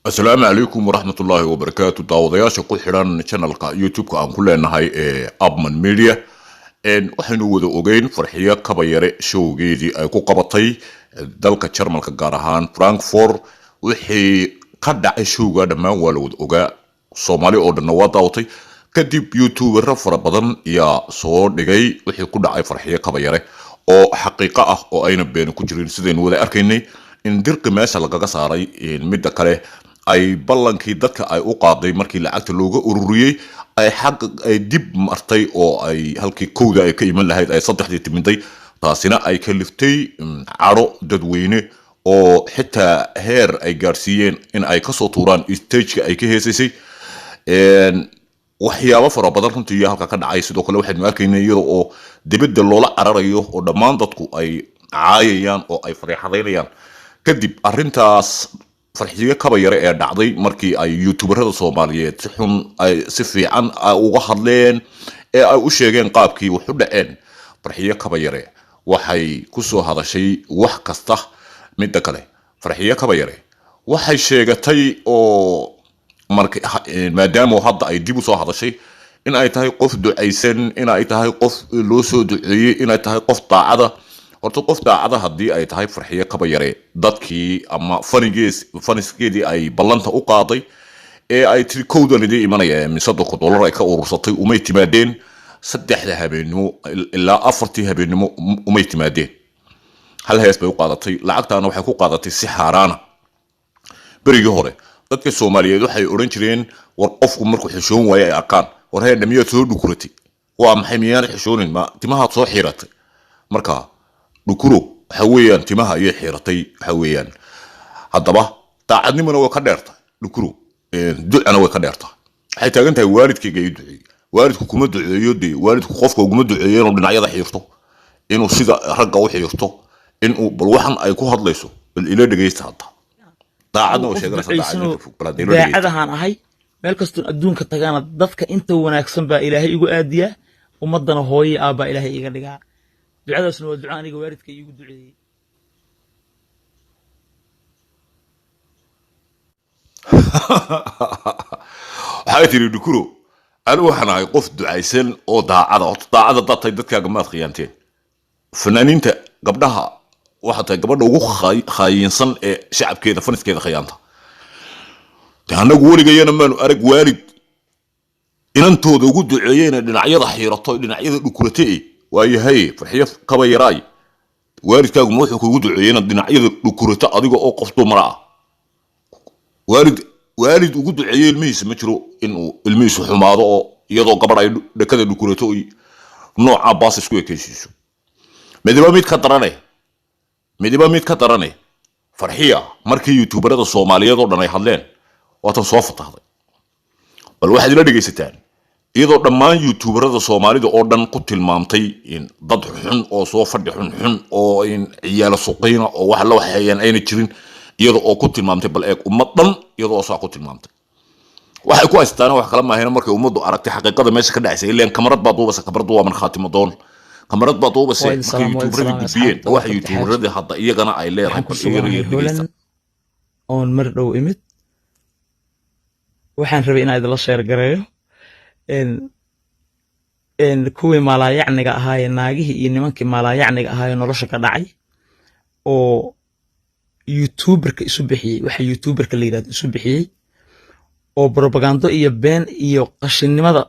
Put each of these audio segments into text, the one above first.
السلام عليكم ورحمة الله وبركاته. داودياشا ku xiran channelka YouTube-ka aan ku leenahay ee Abman Media waxaanu wada ogeyn farxiyo kabayare showgeedii ay ku qabatay dalka Jarmalka gaar ahaan Frankfurt wixii ka dhacay showga dhammaan waa la wada ogaa Soomaali oo dhan waa daawatay kadib YouTuber fara badan yaa soo dhigay wixii ku dhacay farxiyo kabayare oo xaqiiqo ah oo ayna been ku jirin sideen wada arkaynay in dirka meesha lagaga saaray midda kale ay ballankii dadka ay u qaaday markii lacagta looga ururiyay ay xaq ay dib martay oo ay halkii kowda ay ka iman lahayd ay saddexdii timiday taasina ay ka liftay caro dadweyne oo xitaa heer ay gaarsiiyeen in ay ka soo tuuraan stage-ka ay ka heesaysay waxyaabo fara badan runtii halka ka dhacay sidoo kale waxaynu arkaynay iyada oo dibadda loola cararayo oo dhammaan dadku ay caayayaan oo ay fareexadaynayaan kadib arrintaas farxiyo kabayare ee dhacday markii ay youtuberada Soomaaliyeed si xun ay si fiican uga hadleen ee ay u sheegeen qaabkii wax u dhaceen farxiyo kabayare waxay ku soo hadashay wax kasta midda kale farxiyo kabayare waxay sheegatay oo maadaama hadda ay dib u soo hadashay in ay tahay qof ducaysan in ay tahay qof loo soo duceeyay in ay tahay qof daacada horta qof daacada haddii ay tahay farxiyo kabayare dadkii ama faniskeedii ay ballanta u qaaday ee ay tiri kowdan idin imanaya $100 ay ka urursatay umay timaadeen saddexda habeenimo ilaa afartii habeenimo umay timaadeen hal hees bay u qaadatay lacagtaana waxay ku qaadatay si xaaraana berigii hore dadka Soomaaliyeed waxay oran jireen war qofku markuu xishoon waayo ay arkaan war hay dhamiyo soo dhukuratay waa maxay miyaan xishoonin ma timaha soo xiiratay marka dhukuro waxa weeyaan timaha iyo xiiratay waxa weeyaan haddaba daacadnimana way ka dheertay dhukuro ducana way ka dheertay waxay taagan tahay waalidkayga iyo duceey waalidku kuma duceeyo waalidku qofka kuma duceeyo inuu dhinacyada xiirto inuu sida ragga u xiirto inuu bal waxan ay ku hadlayso bal ila dhageysta hadda daacadna oo sheeganaysa daacadahan ahay meel kasto adduunka tagana dadka inta wanaagsan baa Ilaahay igu aadiya ummadana hooyo aaba Ilaahay iga dhigaa ducadaasna waa ducaan aniga waalidkay igu duceeyay waxay tiri dhukuro anigu waxaan ahay qof ducaysan oo daacada dadtay dadkaaga maad khiyaanteen fanaaniinta gabdhaha waxa tahay gabadha ugu khaayinsan ee shacabkeeda faniskeeda khiyaanta anagu weligayana maanu arag waalid inantooda ugu duceeyayna dhinacyada xiirato dhinacyada dhukuratay waayahay farxiyo kabayaraay waalidkaagu ma wuxuu kugu duceeyay dhinacyada dhukurata adiga oo qof dumar ah waalid ugu duceeyay ilmihiisa ma jiro inuu ilmihiisu xumaado oo iyadoo gabadh ay dhakada dhukurato nooca baas isku ekaysiiso midba mid ka darane farxiya markii youtuberada Soomaaliyeed oo dhan ay hadleen waatan soo fatahday bal waxaad ila dhageysataan iyadoo dhammaan youtuberada Soomaalida oo dhan ku tilmaamtay in dad xun oo soo fadhi xun oo in ciyaal suuqayna oo wax la waxayaan ayna jirin iyadoo oo ku tilmaamtay bal eeg ummad dhan iyadoo soo ku tilmaamtay waxay ku haystaan wax kala ma ahayna markay ummaddu aragtay xaqiiqada meesha ka dhacaysay ileen kamarad baa duubasa kamaradu waa man khaatimo doon kamarad baa duubasa youtuberada gudbiyeen wax youtuberada hadda iyagana ay leedahay oon mar dhow imid waxaan rabay inaan idin la sheer gareeyo kuwii maalaayacniga ahaayeen naagihii iyo nimankii maalaayacniga ahaayeen nolosha ka dhacay oo youtuberka isu bixiyay waxa youtuberka la yiraahdo isu bixiyay oo propaganda iyo been iyo qashinnimada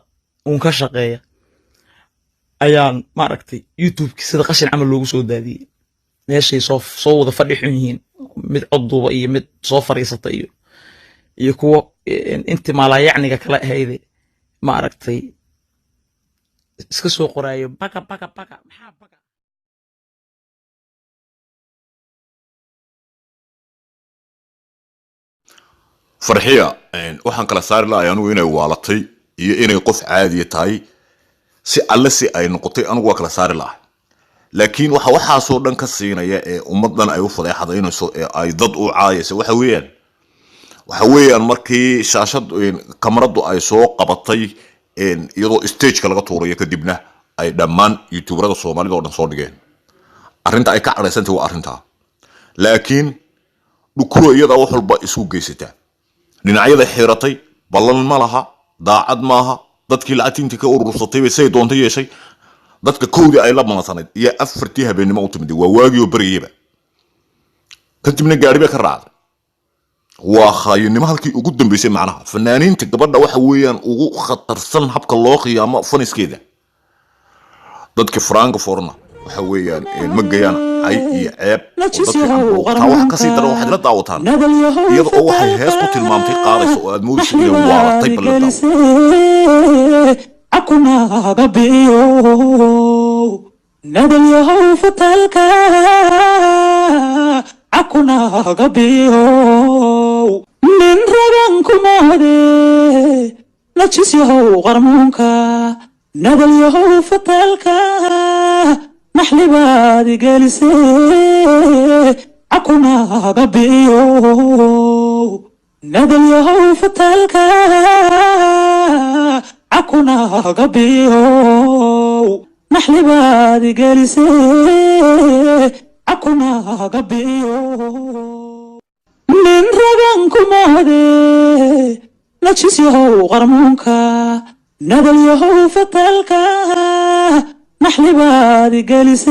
uun ka shaqeeya ayaan maaragtay youtube-ki sida qashin camal loogu soo daadiyay meeshay soo wada fadhi xun yihiin mid codduuba iyo mid soo fariisata iyo kuwa intii maalaayacniga kala ahayde ma aragtay iska soo qoraayo baka maxaa baka farxiya waxaan kala saari lahayn anigu inay waalatay iyo inay qof caadi tahay si alle si ay noqotay anigu waa kala saari lahay laakiin waxa soo dhan ka siinaya ee ummadan ay u fadeexadaynayso ee ay dad u caayayso waxa weeyaan markii shaashad kamaradu ay soo qabatay iyadoo stage-ka laga tuurayo kadibna ay dhammaan youtuberada Soomaalida oo dhan soo dhigeen arrinta ay ka caraysantay waa arrinta laakiin dhukuro iyada wax walba isku geysata dhinacyada xiratay ballan ma laha daacad maaha dadkii lacagtiintii ka urursatay bay say doonta yeeshay dadka kowdii ay la malansanayd iyo afartii habeenimo u timid waa waagii oo bariyayba kadibna gaari bay ka raacday waa khaayinimo halkii ugu dambeysay macnaha fanaaniinta gabadha waxa weeyaan ugu khatarsan habka loo qiyaamo faniskeeda dadka Frankfurtna waxa weeyaan ma gayaan ay iyo ceeb dadka wax ka sii daro waxaad la daawataan iyada oo waxay hees ku tilmaamtay qaadayso oo aad moodayso inay waaratay ballan akuna gabiyo nadal yahow fatalka akuna gabiyo min ragan kumade najis yahow qarmuunka nadal yahow fatalka نحلي بادي جالسي عكونا غبيو ندل يهو فتالكا عكونا غبيو نحلي بادي جالسي عكونا غبيو من رغان كمادي نجيس يهو غرمونكا ندل يهو فتالكا نحلي بادي جالسي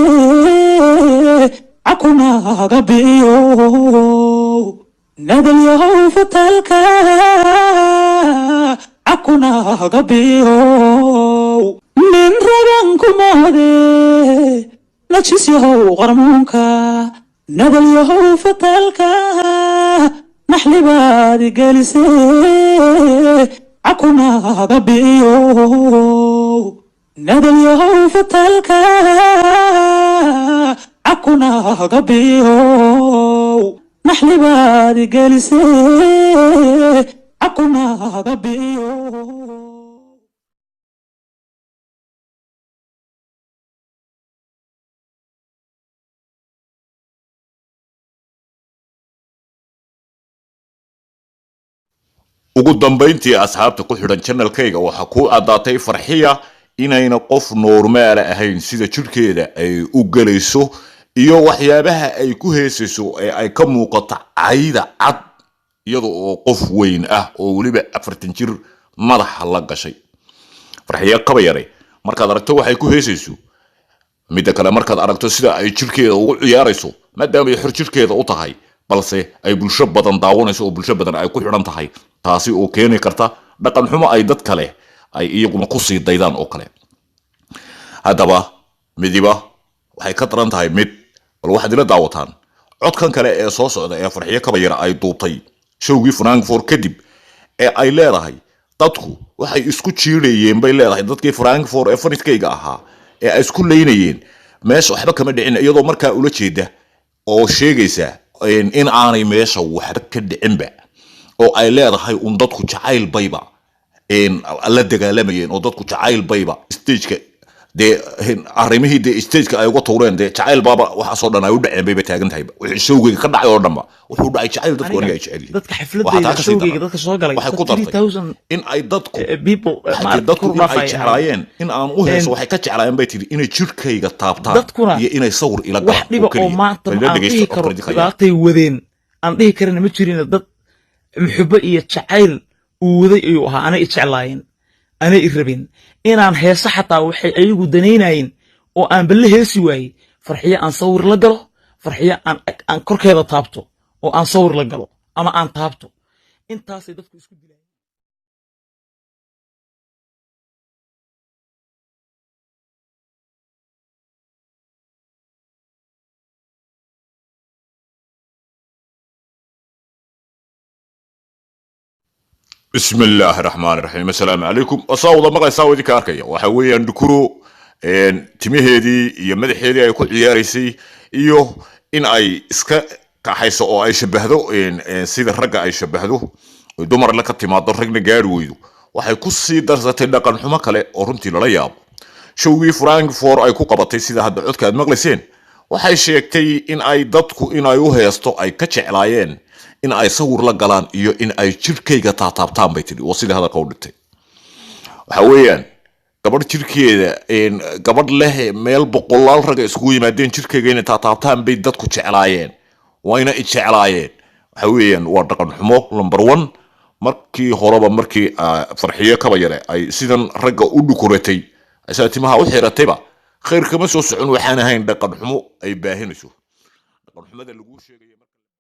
عكونا غبيو ندل يهو فتالكا عكونا غبيو من رغان كمادي نجيس يهو غرمونكا ندل يهو فتالكا نحلي بادي جالسي عكونا غبيو ندل يهو فتالكا عكونا غبيو نحلي بادي جالسي عكونا غبيو ugu dambeyntii asxaabta ku xidhan channelkayga waxa ku adaatay farxiya inayna qof normaal ahayn sida jirkeeda ay u galayso iyo waxyaabaha ay ku heesayso ee ay ka muuqato cayda cad iyadoo oo qof weyn ah oo waliba 40 jir madaxa la gashay farxiya kaba yaray markaad aragto waxay ku heesayso midda kale markaad aragto sida ay jirkeeda ugu ciyaarayso maadaama ay xor jirkeeda u tahay balse ay bulsho badan daawanayso oo bulsho badan ay ku xidhan tahay taasi oo keeni karta dhaqan xumo ay dad kale ay iyaguna ku sii daydaan oo kale hadaba midiba waxay ka daran tahay mid bal waxaad ila daawataan codkan kale ee soo socda ee farxiyo kaba yar ay duubtay showgii Frankfurt kadib ee ay leedahay dadku waxay isku jiilayeen bay leedahay dadkii Frankfurt ee faniskayga ahaa ee ay isku leynayeen meesha waxba kama dhicin iyadoo markaa ula jeeda oo sheegaysa in aanay meesha waxba ka dhicinba oo ay leedahay dadku jacayl bayba la dagaalamayeen oo dadku jacayl bayba stage-ka de arrimihii de stage-ka ay uga tuureen de jacayl baaba waxa soo dhan ay u dhaceen bayba taagan tahay wixii showgiga ka dhacay oo dhanba wuxuu dhacay jacayl dadku aniga ay jecel yihiin dadka xafladda showgiga dadka soo galay waxay ku dartay in ay dadku ay jeclaayeen in aan u heeso waxay ka jeclaayeen bay tiri inay jirkayga taabtaan iyo inay sawir ila galaan wax dhiba oo maanta aan dhihi karo dhibaatay wadeen aan dhihi karana ma jirin dad muxubba iyo jacayl uu waday ayuu ahaa anay jeclaayeen anay rabin inaan heeso xataa waxay ayagu danaynayeen oo aan balle heesi waayey farxiyo aan sawir la galo farxiyo aan korkeeda taabto oo aan sawir la galo ama aan taabto intaasay dadku isku dilayeen بسم الله الرحمن الرحيم السلام عليكم أصاوض مقا يساوي كاركيا وحويا ندكرو تمهيدي iyo madaxeedii ay ku ciyaaraysay iyo in ay iska kaxayso oo ay shabahdo sida ragga ay shabahdo dumar la ka timaado ragna gaar weydo waxay ku sii darsatay dhaqan xumo kale oo runtii la yaabo showgii Frankfurt ay ku qabatay sida hadda codka aad maqlayseen waxay sheegtay in ay dadku in ay u heesto ay ka jeclaayeen in ay sawir la galaan iyo in ay jirkayga taabtaan bay tiri oo sida hadalka u dhigtay waxa weeyaan gabadh jirkeeda gabadh leh meel boqolaal rag isku yimaadeen jirkayga in taabtaan bay dadku jeclaayeen wayna jeclaayeen waxa weeyaan waa dhaqan xumo number 1 markii horeba markii farxiyo kaba yare ay sidan ragga u dhukuratay asaa timaha u xiratayba khayr kama soo socon waxaan ahayn dhaqan xumo ay baahinayso dhaqan xumada lagu sheegay